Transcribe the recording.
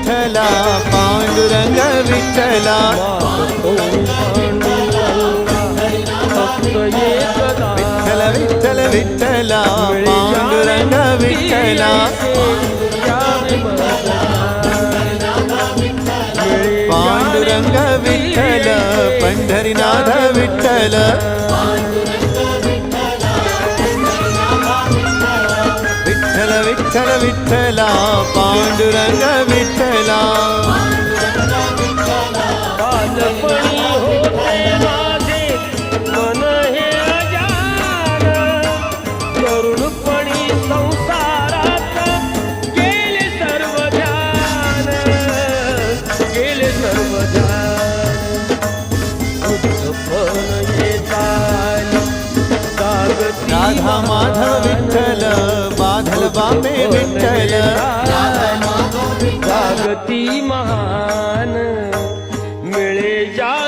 विठ्ठला पांडुरंग विठ्ठला विठ्ठल विठ्ठल विठ्ठला पांडुरंग विठ्ठला पांडुरंग विठ्ठल पंढरीनाथ विठ्ठल विठ्ठल विठ्ठल विठ्ठला पांडुरंग विठ्ठला बालपणी होते माझे मन हे अजान तरुणपणी संसारात गेले सर्व ध्यान गेले सर्व ध्यान वृद्धपण येताना जागती राधा माधव विठ्ठल बाधल बापे विठ्ठल जागती महान मिळे जा